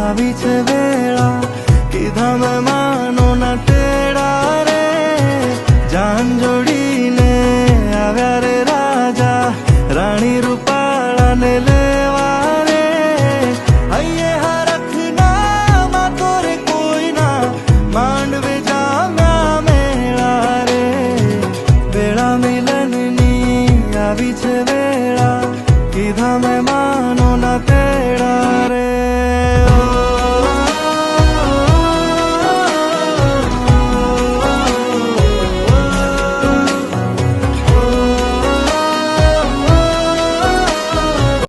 આવી છે વેળા કીધા મહેમાનો ના ટેડા રે જાન જોડીને આવ્યા રે રાજા રાણી રૂપાળાને લેવા રે હૈયે હરખના માં તોરે કોઈના માંડવે જામ્યા મેળા રે વેળા મિલનની આવી છે વેળા કીધા મહેમાનો ના